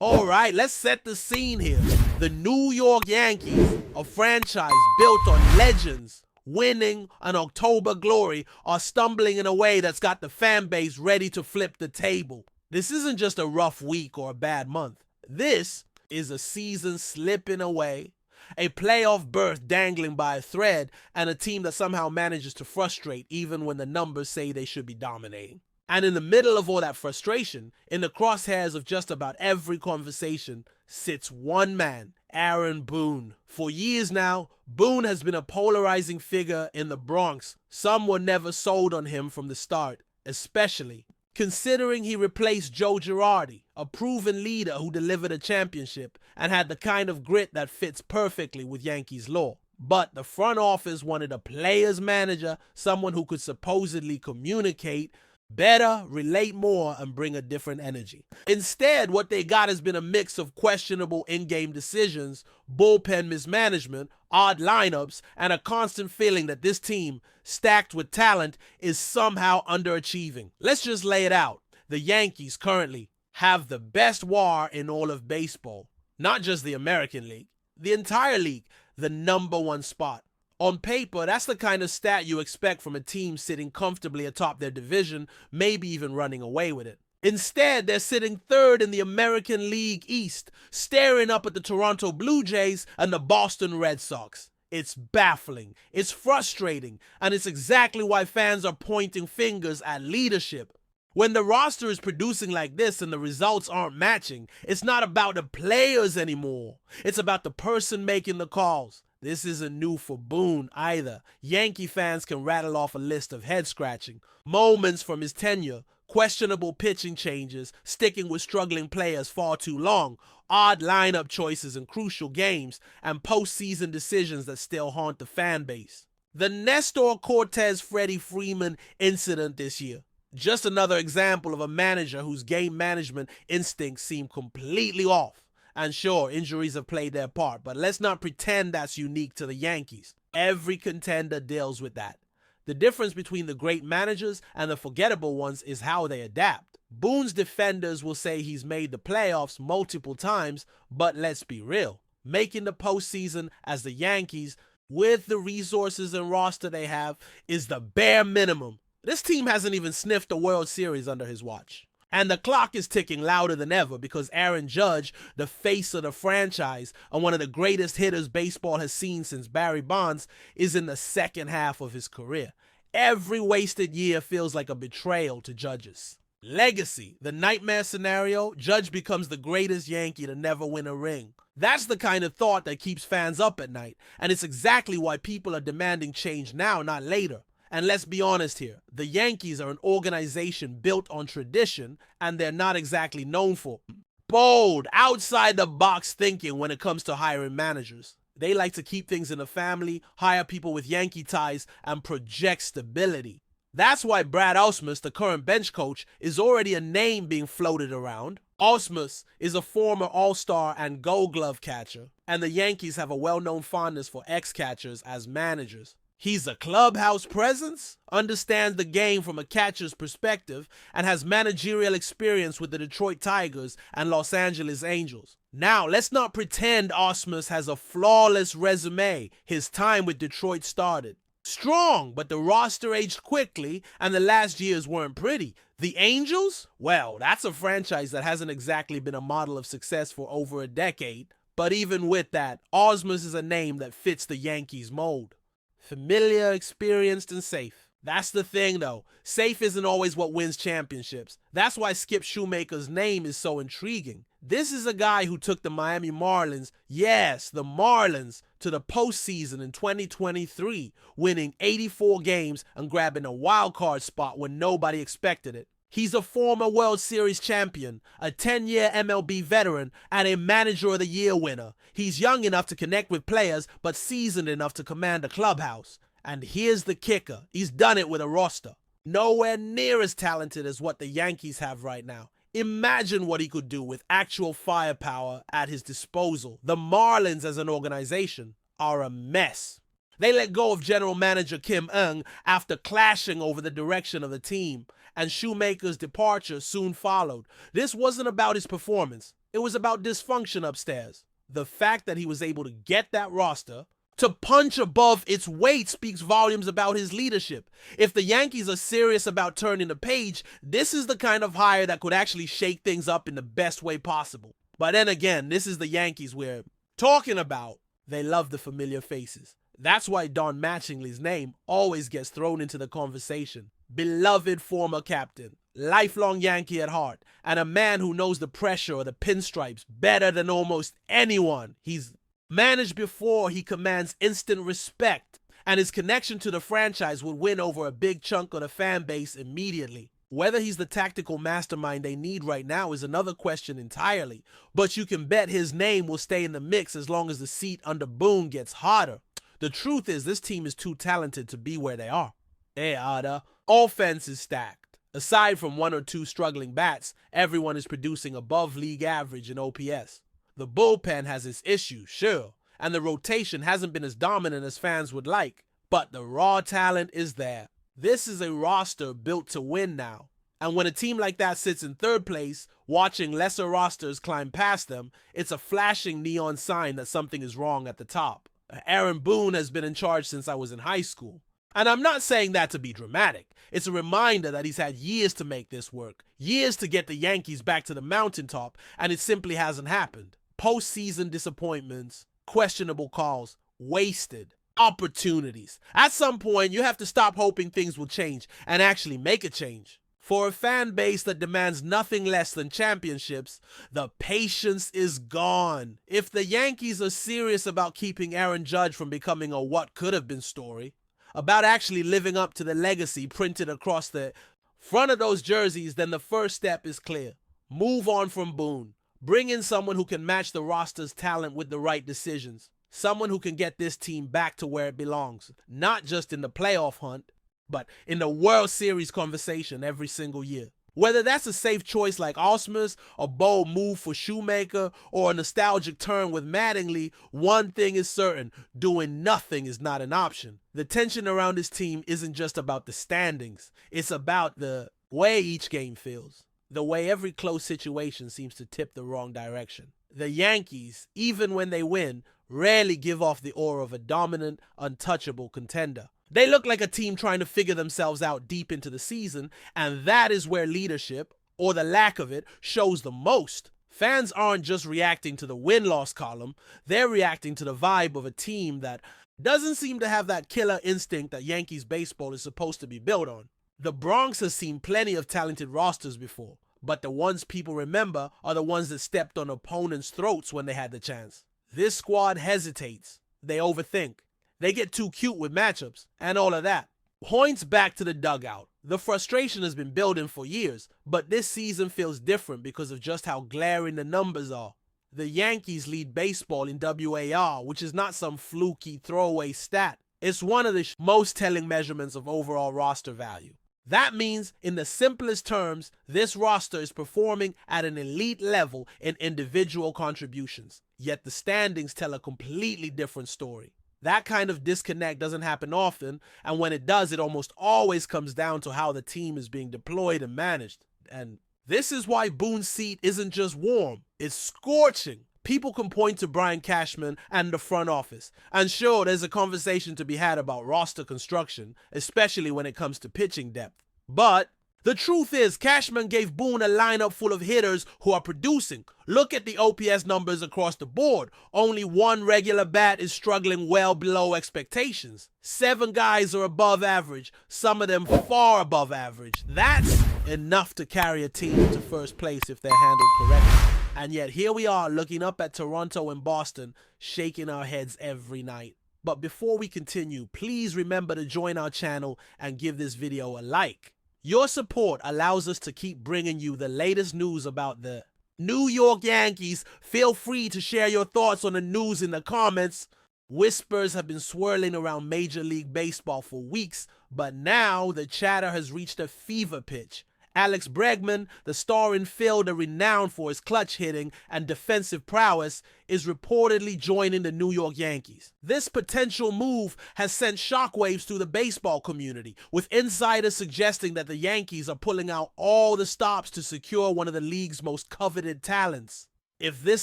All right, let's set the scene here. The New York Yankees, a franchise built on legends, winning an October glory, are stumbling in a way that's got the fan base ready to flip the table. This isn't just a rough week or a bad month. This is a season slipping away, a playoff berth dangling by a thread, and a team that somehow manages to frustrate even when the numbers say they should be dominating. And in the middle of all that frustration, in the crosshairs of just about every conversation, sits one man, Aaron Boone. For years now, Boone has been a polarizing figure in the Bronx. Some were never sold on him from the start, especially considering he replaced Joe Girardi, a proven leader who delivered a championship and had the kind of grit that fits perfectly with Yankees lore. But the front office wanted a player's manager, someone who could supposedly communicate better, relate more, and bring a different energy. Instead, what they got has been a mix of questionable in-game decisions, bullpen mismanagement, odd lineups, and a constant feeling that this team, stacked with talent, is somehow underachieving. Let's just lay it out. The Yankees currently have the best WAR in all of baseball. Not just the American League, the entire league, the #1 spot. On paper, that's the kind of stat you expect from a team sitting comfortably atop their division, maybe even running away with it. Instead, they're sitting third in the American League East, staring up at the Toronto Blue Jays and the Boston Red Sox. It's baffling, it's frustrating, and it's exactly why fans are pointing fingers at leadership. When the roster is producing like this and the results aren't matching, it's not about the players anymore. It's about the person making the calls. This isn't new for Boone either. Yankee fans can rattle off a list of head-scratching moments from his tenure, questionable pitching changes, sticking with struggling players far too long, odd lineup choices in crucial games, and postseason decisions that still haunt the fan base. The Nestor Cortes-Freddie Freeman incident this year. Just another example of a manager whose game management instincts seem completely off. And sure, injuries have played their part, but let's not pretend that's unique to the Yankees. Every contender deals with that. The difference between the great managers and the forgettable ones is how they adapt. Boone's defenders will say he's made the playoffs multiple times, but let's be real. Making the postseason as the Yankees, with the resources and roster they have, is the bare minimum. This team hasn't even sniffed a World Series under his watch. And the clock is ticking louder than ever because Aaron Judge, the face of the franchise and one of the greatest hitters baseball has seen since Barry Bonds, is in the second half of his career. Every wasted year feels like a betrayal to Judge's legacy. The nightmare scenario, Judge becomes the greatest Yankee to never win a ring. That's the kind of thought that keeps fans up at night, and it's exactly why people are demanding change now, not later. And let's be honest here, the Yankees are an organization built on tradition, and they're not exactly known for bold, outside-the-box thinking when it comes to hiring managers. They like to keep things in the family, hire people with Yankee ties, and project stability. That's why Brad Ausmus, the current bench coach, is already a name being floated around. Ausmus is a former All-Star and Gold Glove catcher, and the Yankees have a well-known fondness for ex-catchers as managers. He's a clubhouse presence, understands the game from a catcher's perspective, and has managerial experience with the Detroit Tigers and Los Angeles Angels. Now, let's not pretend Ausmus has a flawless resume. His time with Detroit started strong, but the roster aged quickly, and the last years weren't pretty. The Angels? Well, that's a franchise that hasn't exactly been a model of success for over a decade. But even with that, Ausmus is a name that fits the Yankees mold. Familiar, experienced, and safe. That's the thing, though. Safe isn't always what wins championships. That's why Skip Shoemaker's name is so intriguing. This is a guy who took the Miami Marlins, yes, the Marlins, to the postseason in 2023, winning 84 games and grabbing a wild card spot when nobody expected it. He's a former World Series champion, a 10-year MLB veteran, and a Manager of the Year winner. He's young enough to connect with players, but seasoned enough to command a clubhouse. And here's the kicker. He's done it with a roster nowhere near as talented as what the Yankees have right now. Imagine what he could do with actual firepower at his disposal. The Marlins as an organization are a mess. They let go of general manager Kim Ng after clashing over the direction of the team, and Shoemaker's departure soon followed. This wasn't about his performance. It It was about dysfunction upstairs. The fact that he was able to get that roster to punch above its weight speaks volumes about his leadership. If the Yankees are serious about turning the page, this is the kind of hire that could actually shake things up in the best way possible. But then again, this is the Yankees we're talking about. They love the familiar faces. That's why Don Mattingly's name always gets thrown into the conversation. Beloved former captain, lifelong Yankee at heart, and a man who knows the pressure or the pinstripes better than almost anyone. He's managed before, he commands instant respect, and his connection to the franchise would win over a big chunk of the fan base immediately. Whether he's the tactical mastermind they need right now is another question entirely, but you can bet his name will stay in the mix as long as the seat under Boone gets hotter. The truth is, this team is too talented to be where they are. The offense is stacked. Aside from one or two struggling bats, everyone is producing above league average in OPS. The bullpen has its issues, sure, and the rotation hasn't been as dominant as fans would like, but the raw talent is there. This is a roster built to win now, and when a team like that sits in third place, watching lesser rosters climb past them, it's a flashing neon sign that something is wrong at the top. Aaron Boone has been in charge since I was in high school. And I'm not saying that to be dramatic. It's a reminder that he's had years to make this work, years to get the Yankees back to the mountaintop, and it simply hasn't happened. Postseason disappointments, questionable calls, wasted opportunities. At some point, you have to stop hoping things will change and actually make a change. For a fan base that demands nothing less than championships, the patience is gone. If the Yankees are serious about keeping Aaron Judge from becoming a what could have been story, about actually living up to the legacy printed across the front of those jerseys, then the first step is clear. Move on from Boone. Bring in someone who can match the roster's talent with the right decisions. Someone who can get this team back to where it belongs. Not just in the playoff hunt, but in the World Series conversation every single year. Whether that's a safe choice like Osmer's, a bold move for Shoemaker, or a nostalgic turn with Mattingly, one thing is certain: doing nothing is not an option. The tension around this team isn't just about the standings. It's about the way each game feels. The way every close situation seems to tip the wrong direction. The Yankees, even when they win, rarely give off the aura of a dominant, untouchable contender. They look like a team trying to figure themselves out deep into the season, and that is where leadership, or the lack of it, shows the most. Fans aren't just reacting to the win-loss column, they're reacting to the vibe of a team that doesn't seem to have that killer instinct that Yankees baseball is supposed to be built on. The Bronx has seen plenty of talented rosters before, but the ones people remember are the ones that stepped on opponents' throats when they had the chance. This squad hesitates. They overthink. They get too cute with matchups, and all of that. Points back to the dugout. The frustration has been building for years, but this season feels different because of just how glaring the numbers are. The Yankees lead baseball in WAR, which is not some fluky throwaway stat. It's one of the most telling measurements of overall roster value. That means, in the simplest terms, this roster is performing at an elite level in individual contributions. Yet the standings tell a completely different story. That kind of disconnect doesn't happen often, and when it does, it almost always comes down to how the team is being deployed and managed. And this is why Boone's seat isn't just warm, it's scorching. People can point to Brian Cashman and the front office. And sure, there's a conversation to be had about roster construction, especially when it comes to pitching depth. But the truth is, Cashman gave Boone a lineup full of hitters who are producing. Look at the OPS numbers across the board. Only one regular bat is struggling well below expectations. 7 guys are above average, some of them far above average. That's enough to carry a team to first place if they're handled correctly. And yet here we are looking up at Toronto and Boston, shaking our heads every night. But before we continue, please remember to join our channel and give this video a like. Your support allows us to keep bringing you the latest news about the New York Yankees. Feel free to share your thoughts on the news in the comments. Whispers have been swirling around Major League Baseball for weeks, but now the chatter has reached a fever pitch. Alex Bregman, the star infielder renowned for his clutch hitting and defensive prowess, is reportedly joining the New York Yankees. This potential move has sent shockwaves through the baseball community, with insiders suggesting that the Yankees are pulling out all the stops to secure one of the league's most coveted talents. If this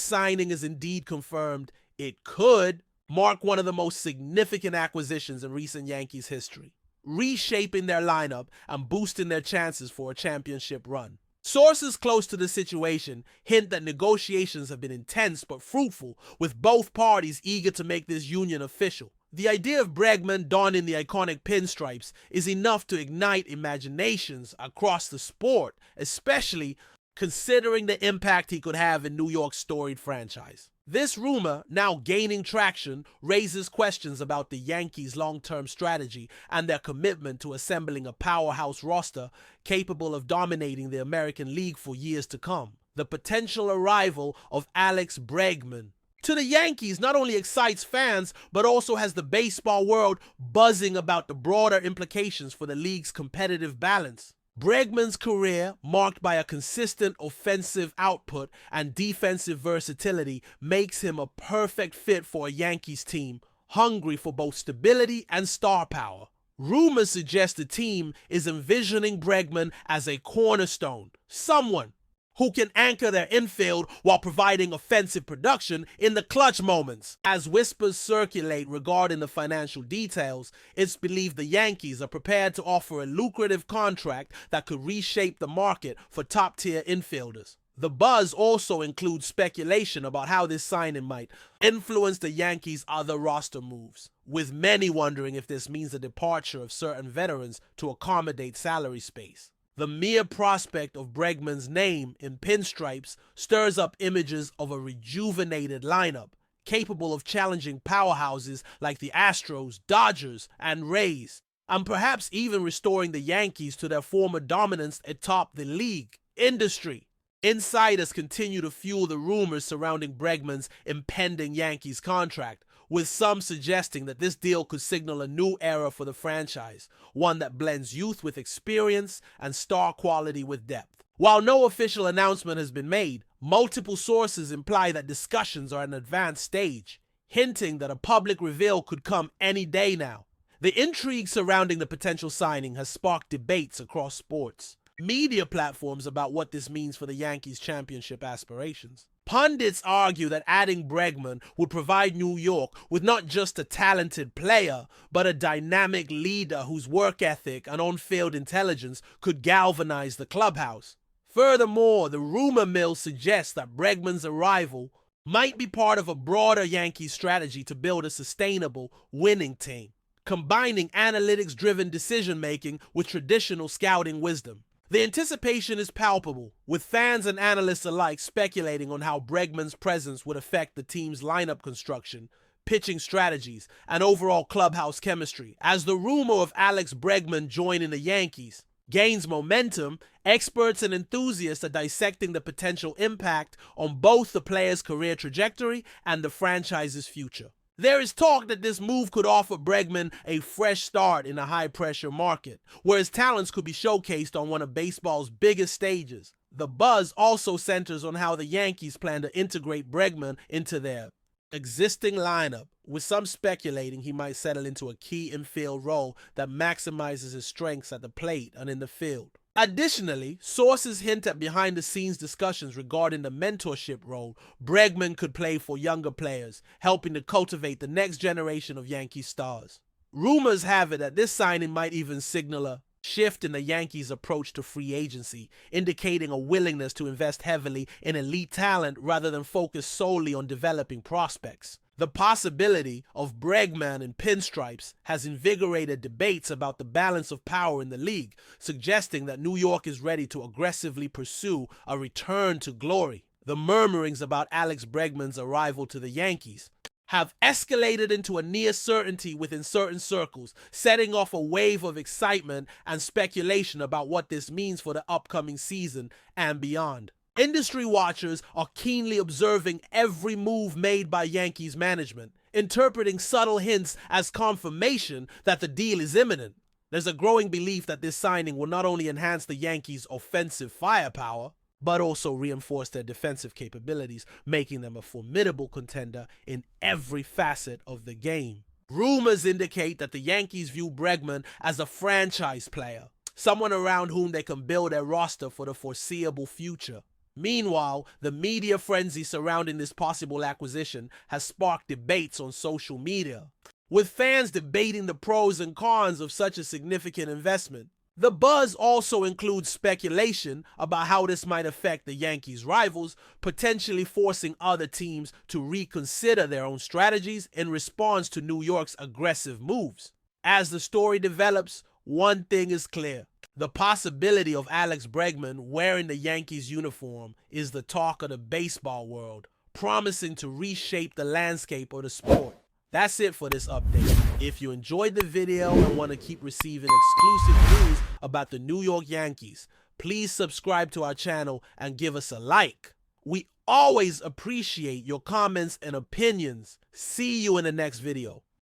signing is indeed confirmed, it could mark one of the most significant acquisitions in recent Yankees history, reshaping their lineup and boosting their chances for a championship run. Sources close to the situation hint that negotiations have been intense but fruitful, with both parties eager to make this union official. The idea of Bregman donning the iconic pinstripes is enough to ignite imaginations across the sport, especially considering the impact he could have in New York's storied franchise. This rumor, now gaining traction, raises questions about the Yankees' long-term strategy and their commitment to assembling a powerhouse roster capable of dominating the American League for years to come. The potential arrival of Alex Bregman to the Yankees not only excites fans, but also has the baseball world buzzing about the broader implications for the league's competitive balance. Bregman's career, marked by a consistent offensive output and defensive versatility, makes him a perfect fit for a Yankees team hungry for both stability and star power. Rumors suggest the team is envisioning Bregman as a cornerstone, someone who can anchor their infield while providing offensive production in the clutch moments. As whispers circulate regarding the financial details, it's believed the Yankees are prepared to offer a lucrative contract that could reshape the market for top-tier infielders. The buzz also includes speculation about how this signing might influence the Yankees' other roster moves, with many wondering if this means the departure of certain veterans to accommodate salary space. The mere prospect of Bregman's name in pinstripes stirs up images of a rejuvenated lineup, capable of challenging powerhouses like the Astros, Dodgers, and Rays, and perhaps even restoring the Yankees to their former dominance atop the league industry. Insiders continue to fuel the rumors surrounding Bregman's impending Yankees contract, with some suggesting that this deal could signal a new era for the franchise, one that blends youth with experience and star quality with depth. While no official announcement has been made, multiple sources imply that discussions are at an advanced stage, hinting that a public reveal could come any day now. The intrigue surrounding the potential signing has sparked debates across sports media platforms about what this means for the Yankees' championship aspirations. Pundits argue that adding Bregman would provide New York with not just a talented player, but a dynamic leader whose work ethic and on-field intelligence could galvanize the clubhouse. Furthermore, the rumor mill suggests that Bregman's arrival might be part of a broader Yankees strategy to build a sustainable, winning team, combining analytics-driven decision-making with traditional scouting wisdom. The anticipation is palpable, with fans and analysts alike speculating on how Bregman's presence would affect the team's lineup construction, pitching strategies, and overall clubhouse chemistry. As the rumor of Alex Bregman joining the Yankees gains momentum, experts and enthusiasts are dissecting the potential impact on both the player's career trajectory and the franchise's future. There is talk that this move could offer Bregman a fresh start in a high-pressure market, where his talents could be showcased on one of baseball's biggest stages. The buzz also centers on how the Yankees plan to integrate Bregman into their existing lineup, with some speculating he might settle into a key infield role that maximizes his strengths at the plate and in the field. Additionally, sources hint at behind-the-scenes discussions regarding the mentorship role Bregman could play for younger players, helping to cultivate the next generation of Yankee stars. Rumors have it that this signing might even signal a shift in the Yankees' approach to free agency, indicating a willingness to invest heavily in elite talent rather than focus solely on developing prospects. The possibility of Bregman in pinstripes has invigorated debates about the balance of power in the league, suggesting that New York is ready to aggressively pursue a return to glory. The murmurings about Alex Bregman's arrival to the Yankees have escalated into a near certainty within certain circles, setting off a wave of excitement and speculation about what this means for the upcoming season and beyond. Industry watchers are keenly observing every move made by Yankees management, interpreting subtle hints as confirmation that the deal is imminent. There's a growing belief that this signing will not only enhance the Yankees' offensive firepower, but also reinforce their defensive capabilities, making them a formidable contender in every facet of the game. Rumors indicate that the Yankees view Bregman as a franchise player, someone around whom they can build their roster for the foreseeable future. Meanwhile, the media frenzy surrounding this possible acquisition has sparked debates on social media, with fans debating the pros and cons of such a significant investment. The buzz also includes speculation about how this might affect the Yankees' rivals, potentially forcing other teams to reconsider their own strategies in response to New York's aggressive moves. As the story develops, one thing is clear. The possibility of Alex Bregman wearing the Yankees uniform is the talk of the baseball world, promising to reshape the landscape of the sport. That's it for this update. If you enjoyed the video and want to keep receiving exclusive news about the New York Yankees, please subscribe to our channel and give us a like. We always appreciate your comments and opinions. See you in the next video.